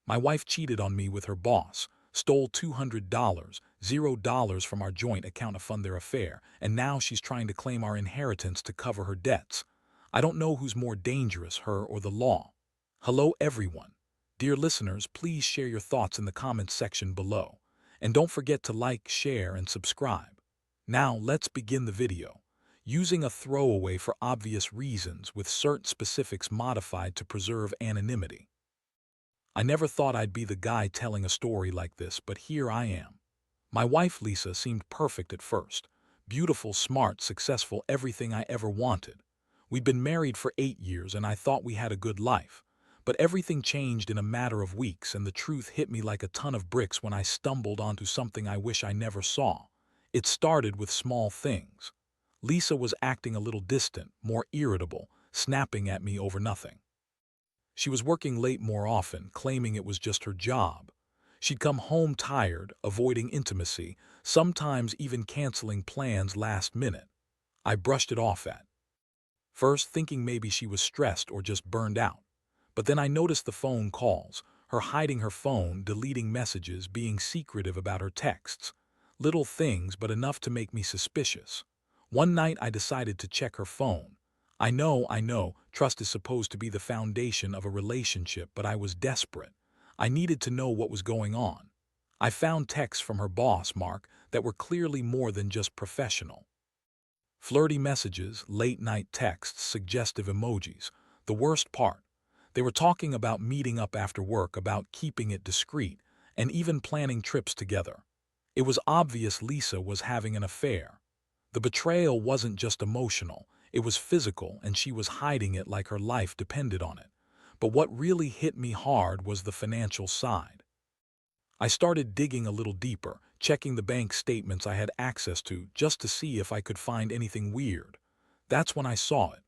My wife cheated on me with her boss, stole $200, $0 from our joint account to fund their affair, and now she's trying to claim our inheritance to cover her debts. I don't know who's more dangerous, her or the law. Hello, everyone. Dear listeners, please share your thoughts in the comments section below. And don't forget to like, share, and subscribe. Now, let's begin the video. Using a throwaway for obvious reasons with certain specifics modified to preserve anonymity. I never thought I'd be the guy telling a story like this, but here I am. My wife Lisa seemed perfect at first. Beautiful, smart, successful, everything I ever wanted. We'd been married for 8 years and I thought we had a good life. But everything changed in a matter of weeks, and the truth hit me like a ton of bricks when I stumbled onto something I wish I never saw. It started with small things. Lisa was acting a little distant, more irritable, snapping at me over nothing. She was working late more often, claiming it was just her job. She'd come home tired, avoiding intimacy, sometimes even canceling plans last minute. I brushed it off at first, thinking maybe she was stressed or just burned out. But then I noticed the phone calls, her hiding her phone, deleting messages, being secretive about her texts. Little things, but enough to make me suspicious. One night I decided to check her phone. I know, trust is supposed to be the foundation of a relationship, but I was desperate. I needed to know what was going on. I found texts from her boss, Mark, that were clearly more than just professional. Flirty messages, late-night texts, suggestive emojis. The worst part, they were talking about meeting up after work, about keeping it discreet, and even planning trips together. It was obvious Lisa was having an affair. The betrayal wasn't just emotional, it was physical, and she was hiding it like her life depended on it. But what really hit me hard was the financial side. I started digging a little deeper, checking the bank statements I had access to just to see if I could find anything weird. That's when I saw it.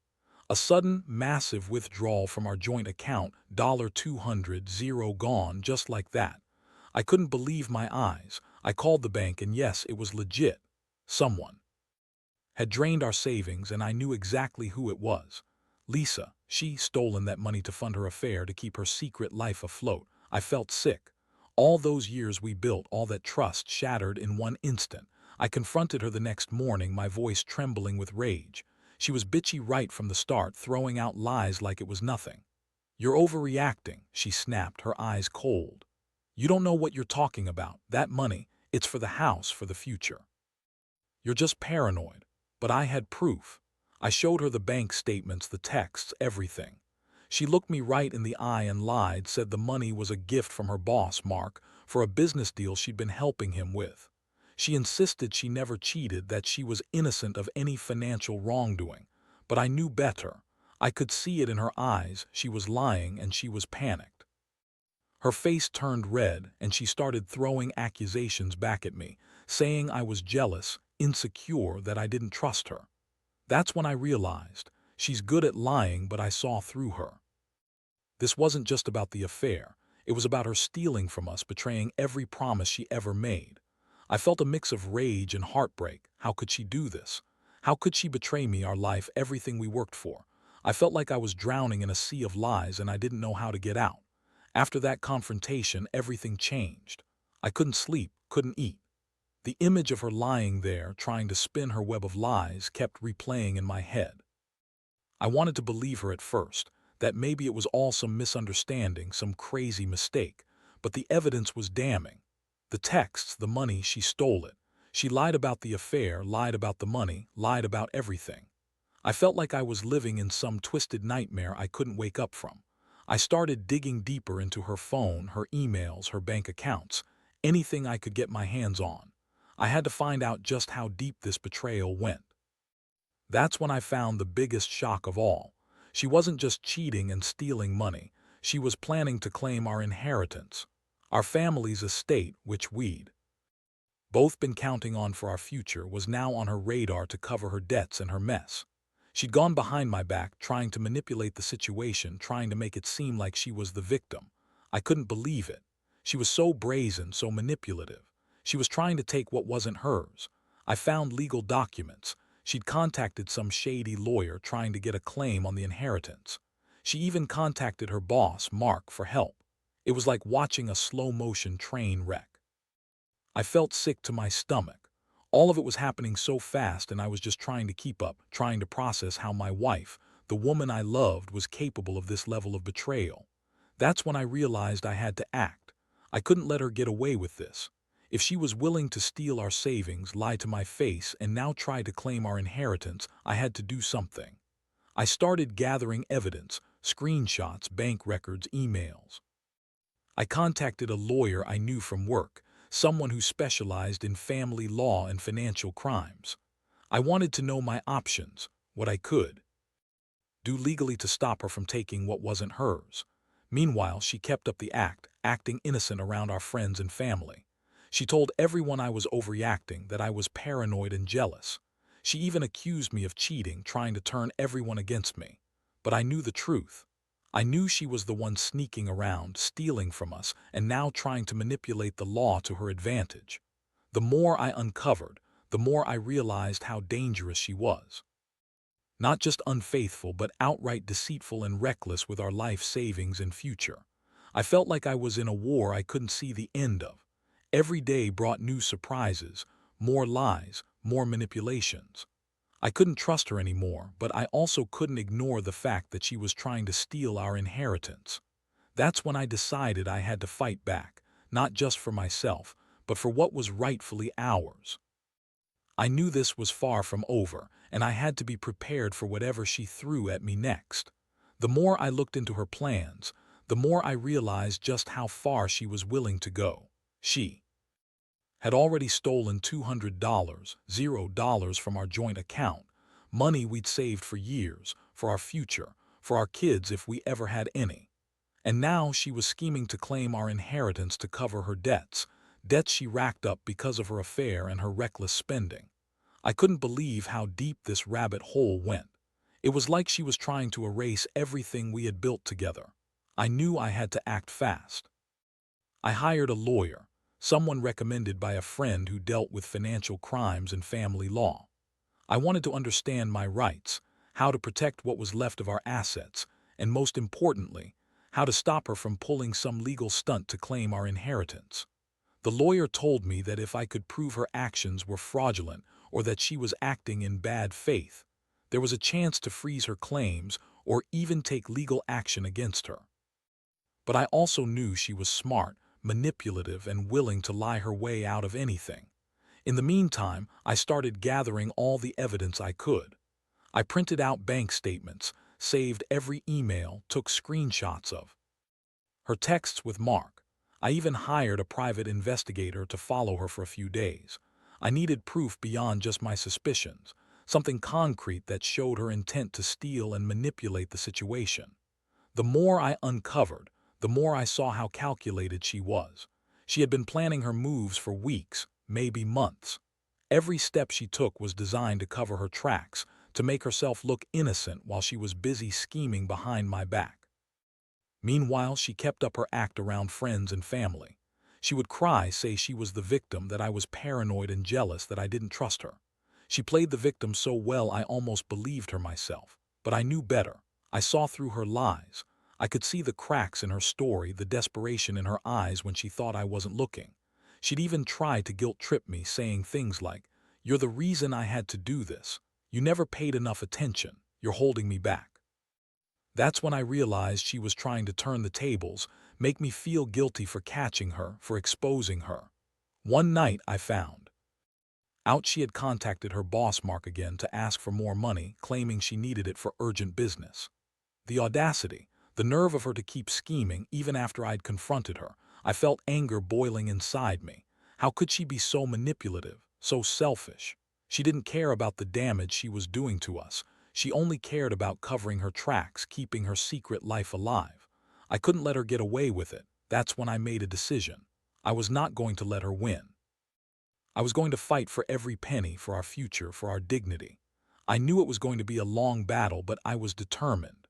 A sudden, massive withdrawal from our joint account, $200, gone just like that. I couldn't believe my eyes. I called the bank, and yes, it was legit. Someone had drained our savings, and I knew exactly who it was. Lisa. She'd stolen that money to fund her affair, to keep her secret life afloat. I felt sick. All those years we built, all that trust, shattered in one instant. I confronted her the next morning, my voice trembling with rage. She was bitchy right from the start, throwing out lies like it was nothing. "You're overreacting," she snapped, her eyes cold. "You don't know what you're talking about. That money, it's for the house, for the future. You're just paranoid." But I had proof. I showed her the bank statements, the texts, everything. She looked me right in the eye and lied, said the money was a gift from her boss, Mark, for a business deal she'd been helping him with. She insisted she never cheated, that she was innocent of any financial wrongdoing. But I knew better. I could see it in her eyes. She was lying, and she was panicked. Her face turned red, and she started throwing accusations back at me, saying I was jealous, insecure, that I didn't trust her. That's when I realized, she's good at lying, but I saw through her. This wasn't just about the affair. It was about her stealing from us, betraying every promise she ever made. I felt a mix of rage and heartbreak. How could she do this? How could she betray me, our life, everything we worked for? I felt like I was drowning in a sea of lies, and I didn't know how to get out. After that confrontation, everything changed. I couldn't sleep, couldn't eat. The image of her lying there, trying to spin her web of lies, kept replaying in my head. I wanted to believe her at first, that maybe it was all some misunderstanding, some crazy mistake, but the evidence was damning. The texts, the money, she stole it. She lied about the affair, lied about the money, lied about everything. I felt like I was living in some twisted nightmare I couldn't wake up from. I started digging deeper into her phone, her emails, her bank accounts, anything I could get my hands on. I had to find out just how deep this betrayal went. That's when I found the biggest shock of all. She wasn't just cheating and stealing money. She was planning to claim our inheritance, our family's estate, which we'd both been counting on for our future, was now on her radar to cover her debts and her mess. She'd gone behind my back, trying to manipulate the situation, trying to make it seem like she was the victim. I couldn't believe it. She was so brazen, so manipulative. She was trying to take what wasn't hers. I found legal documents. She'd contacted some shady lawyer trying to get a claim on the inheritance. She even contacted her boss, Mark, for help. It was like watching a slow-motion train wreck. I felt sick to my stomach. All of it was happening so fast, and I was just trying to keep up, trying to process how my wife, the woman I loved, was capable of this level of betrayal. That's when I realized I had to act. I couldn't let her get away with this. If she was willing to steal our savings, lie to my face, and now try to claim our inheritance, I had to do something. I started gathering evidence, screenshots, bank records, emails. I contacted a lawyer I knew from work, someone who specialized in family law and financial crimes. I wanted to know my options, what I could do legally to stop her from taking what wasn't hers. Meanwhile, she kept up the act, acting innocent around our friends and family. She told everyone I was overreacting, that I was paranoid and jealous. She even accused me of cheating, trying to turn everyone against me. But I knew the truth. I knew she was the one sneaking around, stealing from us, and now trying to manipulate the law to her advantage. The more I uncovered, the more I realized how dangerous she was. Not just unfaithful, but outright deceitful and reckless with our life savings and future. I felt like I was in a war I couldn't see the end of. Every day brought new surprises, more lies, more manipulations. I couldn't trust her anymore, but I also couldn't ignore the fact that she was trying to steal our inheritance. That's when I decided I had to fight back, not just for myself, but for what was rightfully ours. I knew this was far from over, and I had to be prepared for whatever she threw at me next. The more I looked into her plans, the more I realized just how far she was willing to go. She had already stolen $200, $0 from our joint account, money we'd saved for years, for our future, for our kids if we ever had any. And now she was scheming to claim our inheritance to cover her debts, debts she racked up because of her affair and her reckless spending. I couldn't believe how deep this rabbit hole went. It was like she was trying to erase everything we had built together. I knew I had to act fast. I hired a lawyer, someone recommended by a friend who dealt with financial crimes and family law. I wanted to understand my rights, how to protect what was left of our assets, and most importantly, how to stop her from pulling some legal stunt to claim our inheritance. The lawyer told me that if I could prove her actions were fraudulent or that she was acting in bad faith, there was a chance to freeze her claims or even take legal action against her. But I also knew she was smart, manipulative, and willing to lie her way out of anything. In the meantime, I started gathering all the evidence I could. I printed out bank statements, saved every email, took screenshots of her texts with Mark. I even hired a private investigator to follow her for a few days. I needed proof beyond just my suspicions, something concrete that showed her intent to steal and manipulate the situation. The more I uncovered, the more I saw how calculated she was. She had been planning her moves for weeks, maybe months. Every step she took was designed to cover her tracks, to make herself look innocent while she was busy scheming behind my back. Meanwhile, she kept up her act around friends and family. She would cry, say she was the victim, that I was paranoid and jealous, that I didn't trust her. She played the victim so well I almost believed her myself. But I knew better. I saw through her lies. I could see the cracks in her story, the desperation in her eyes when she thought I wasn't looking. She'd even try to guilt-trip me, saying things like, "You're the reason I had to do this. You never paid enough attention. You're holding me back." That's when I realized she was trying to turn the tables, make me feel guilty for catching her, for exposing her. One night I found out she had contacted her boss Mark again to ask for more money, claiming she needed it for urgent business. The audacity, the nerve of her to keep scheming even after I'd confronted her. I felt anger boiling inside me. How could she be so manipulative, so selfish? She didn't care about the damage she was doing to us. She only cared about covering her tracks, keeping her secret life alive. I couldn't let her get away with it. That's when I made a decision. I was not going to let her win. I was going to fight for every penny, for our future, for our dignity. I knew it was going to be a long battle, but I was determined.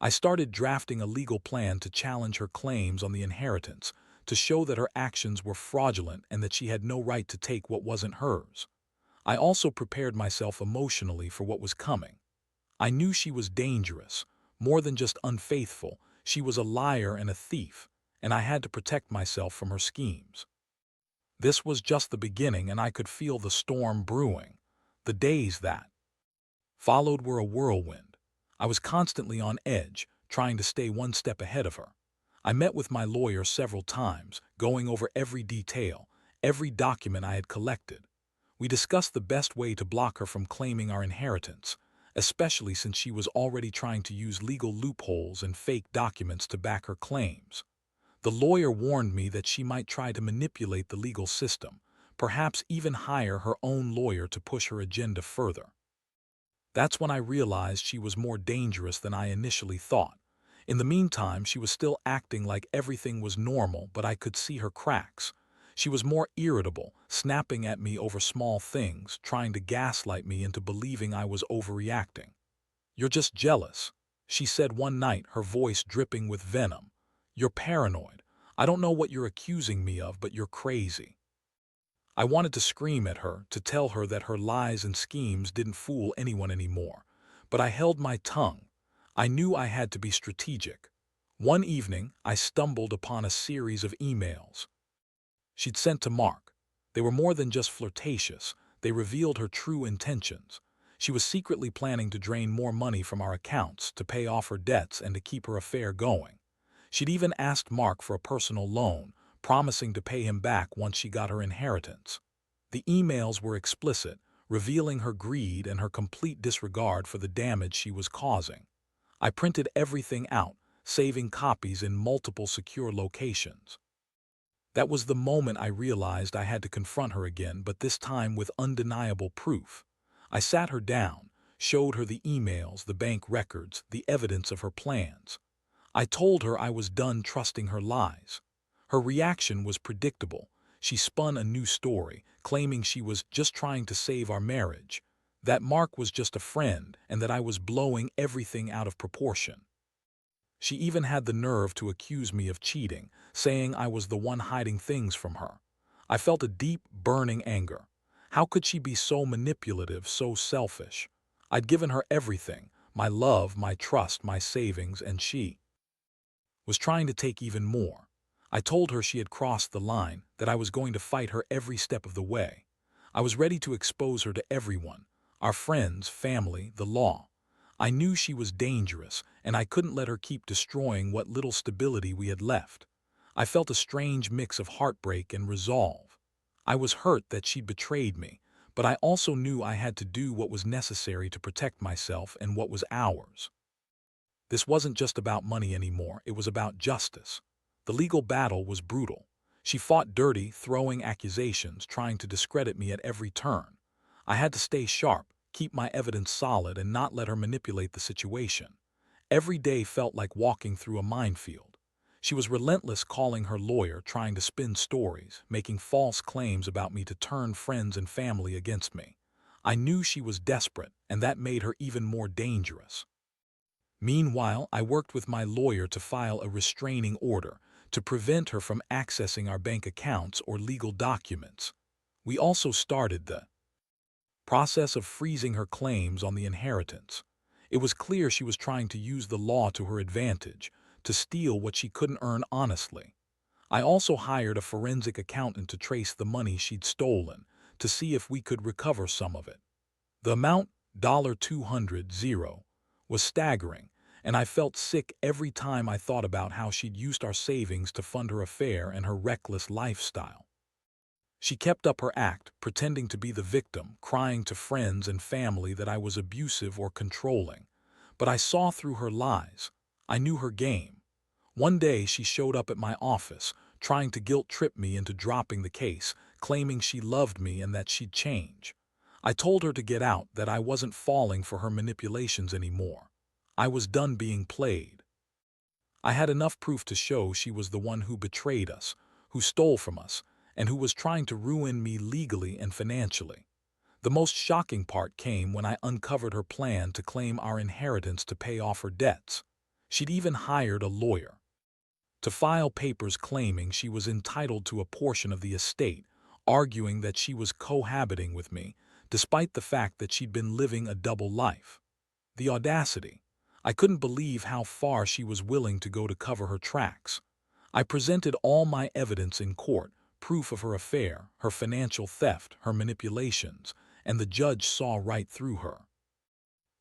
I started drafting a legal plan to challenge her claims on the inheritance, to show that her actions were fraudulent and that she had no right to take what wasn't hers. I also prepared myself emotionally for what was coming. I knew she was dangerous, more than just unfaithful. She was a liar and a thief, and I had to protect myself from her schemes. This was just the beginning, and I could feel the storm brewing. The days that followed were a whirlwind. I was constantly on edge, trying to stay one step ahead of her. I met with my lawyer several times, going over every detail, every document I had collected. We discussed the best way to block her from claiming our inheritance, especially since she was already trying to use legal loopholes and fake documents to back her claims. The lawyer warned me that she might try to manipulate the legal system, perhaps even hire her own lawyer to push her agenda further. That's when I realized she was more dangerous than I initially thought. In the meantime, she was still acting like everything was normal, but I could see her cracks. She was more irritable, snapping at me over small things, trying to gaslight me into believing I was overreacting. "You're just jealous," she said one night, her voice dripping with venom. "You're paranoid. I don't know what you're accusing me of, but you're crazy." I wanted to scream at her, to tell her that her lies and schemes didn't fool anyone anymore. But I held my tongue. I knew I had to be strategic. One evening, I stumbled upon a series of emails she'd sent to Mark. They were more than just flirtatious. They revealed her true intentions. She was secretly planning to drain more money from our accounts, to pay off her debts and to keep her affair going. She'd even asked Mark for a personal loan, promising to pay him back once she got her inheritance. The emails were explicit, revealing her greed and her complete disregard for the damage she was causing. I printed everything out, saving copies in multiple secure locations. That was the moment I realized I had to confront her again, but this time with undeniable proof. I sat her down, showed her the emails, the bank records, the evidence of her plans. I told her I was done trusting her lies. Her reaction was predictable. She spun a new story, claiming she was just trying to save our marriage, that Mark was just a friend, and that I was blowing everything out of proportion. She even had the nerve to accuse me of cheating, saying I was the one hiding things from her. I felt a deep, burning anger. How could she be so manipulative, so selfish? I'd given her everything, my love, my trust, my savings, and she was trying to take even more. I told her she had crossed the line, that I was going to fight her every step of the way. I was ready to expose her to everyone, our friends, family, the law. I knew she was dangerous, and I couldn't let her keep destroying what little stability we had left. I felt a strange mix of heartbreak and resolve. I was hurt that she'd betrayed me, but I also knew I had to do what was necessary to protect myself and what was ours. This wasn't just about money anymore, it was about justice. The legal battle was brutal. She fought dirty, throwing accusations, trying to discredit me at every turn. I had to stay sharp, keep my evidence solid, and not let her manipulate the situation. Every day felt like walking through a minefield. She was relentless, calling her lawyer, trying to spin stories, making false claims about me to turn friends and family against me. I knew she was desperate, and that made her even more dangerous. Meanwhile, I worked with my lawyer to file a restraining order to prevent her from accessing our bank accounts or legal documents. We also started the process of freezing her claims on the inheritance. It was clear she was trying to use the law to her advantage, to steal what she couldn't earn honestly. I also hired a forensic accountant to trace the money she'd stolen, to see if we could recover some of it. The amount, $200, was staggering, and I felt sick every time I thought about how she'd used our savings to fund her affair and her reckless lifestyle. She kept up her act, pretending to be the victim, crying to friends and family that I was abusive or controlling. But I saw through her lies. I knew her game. One day she showed up at my office, trying to guilt-trip me into dropping the case, claiming she loved me and that she'd change. I told her to get out, that I wasn't falling for her manipulations anymore. I was done being played. I had enough proof to show she was the one who betrayed us, who stole from us, and who was trying to ruin me legally and financially. The most shocking part came when I uncovered her plan to claim our inheritance to pay off her debts. She'd even hired a lawyer to file papers claiming she was entitled to a portion of the estate, arguing that she was cohabiting with me, despite the fact that she'd been living a double life. The audacity! I couldn't believe how far she was willing to go to cover her tracks. I presented all my evidence in court, proof of her affair, her financial theft, her manipulations, and the judge saw right through her.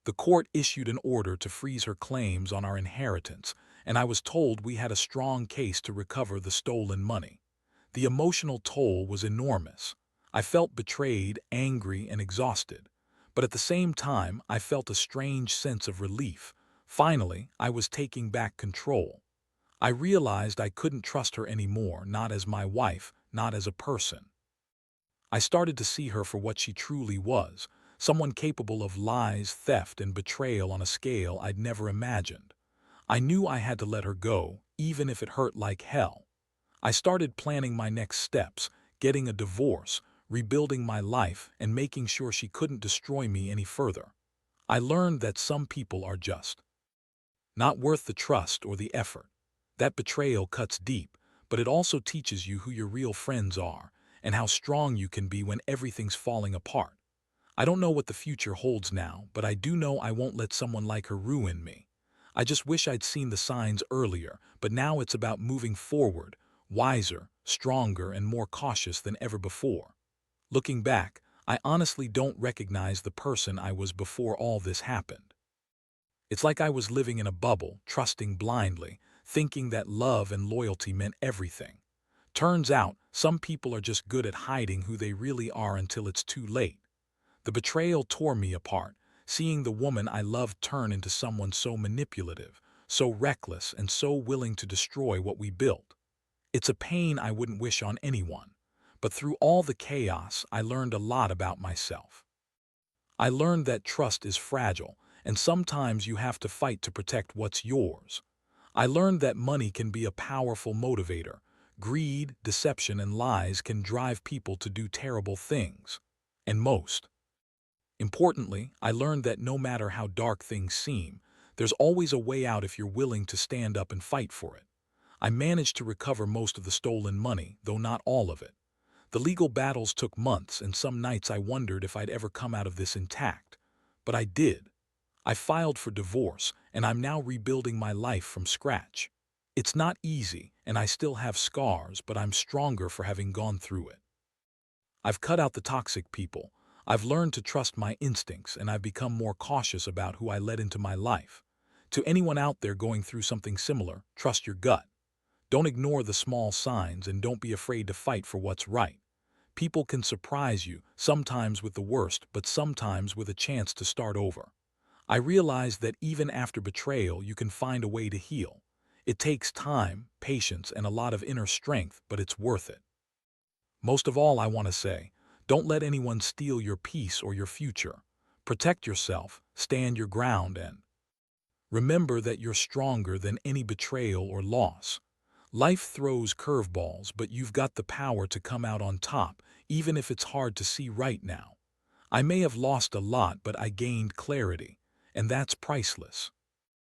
The court issued an order to freeze her claims on our inheritance, and I was told we had a strong case to recover the stolen money. The emotional toll was enormous. I felt betrayed, angry, and exhausted. But at the same time, I felt a strange sense of relief. Finally, I was taking back control. I realized I couldn't trust her anymore, not as my wife, not as a person. I started to see her for what she truly was, someone capable of lies, theft, and betrayal on a scale I'd never imagined. I knew I had to let her go, even if it hurt like hell. I started planning my next steps, getting a divorce, rebuilding my life, and making sure she couldn't destroy me any further. I learned that some people are just not worth the trust or the effort. That betrayal cuts deep, but it also teaches you who your real friends are and how strong you can be when everything's falling apart. I don't know what the future holds now, but I do know I won't let someone like her ruin me. I just wish I'd seen the signs earlier, but now it's about moving forward, wiser, stronger, and more cautious than ever before. Looking back, I honestly don't recognize the person I was before all this happened. It's like I was living in a bubble, trusting blindly, thinking that love and loyalty meant everything. Turns out, some people are just good at hiding who they really are until it's too late. The betrayal tore me apart, seeing the woman I loved turn into someone so manipulative, so reckless, and so willing to destroy what we built. It's a pain I wouldn't wish on anyone. But through all the chaos, I learned a lot about myself. I learned that trust is fragile, and sometimes you have to fight to protect what's yours. I learned that money can be a powerful motivator. Greed, deception, and lies can drive people to do terrible things. And most importantly, I learned that no matter how dark things seem, there's always a way out if you're willing to stand up and fight for it. I managed to recover most of the stolen money, though not all of it. The legal battles took months, and some nights I wondered if I'd ever come out of this intact. But I did. I filed for divorce, and I'm now rebuilding my life from scratch. It's not easy, and I still have scars, but I'm stronger for having gone through it. I've cut out the toxic people. I've learned to trust my instincts, and I've become more cautious about who I let into my life. To anyone out there going through something similar, trust your gut. Don't ignore the small signs, and don't be afraid to fight for what's right. People can surprise you, sometimes with the worst, but sometimes with a chance to start over. I realized that even after betrayal, you can find a way to heal. It takes time, patience, and a lot of inner strength, but it's worth it. Most of all, I want to say, don't let anyone steal your peace or your future. Protect yourself, stand your ground, and remember that you're stronger than any betrayal or loss. Life throws curveballs, but you've got the power to come out on top, even if it's hard to see right now. I may have lost a lot, but I gained clarity, and that's priceless.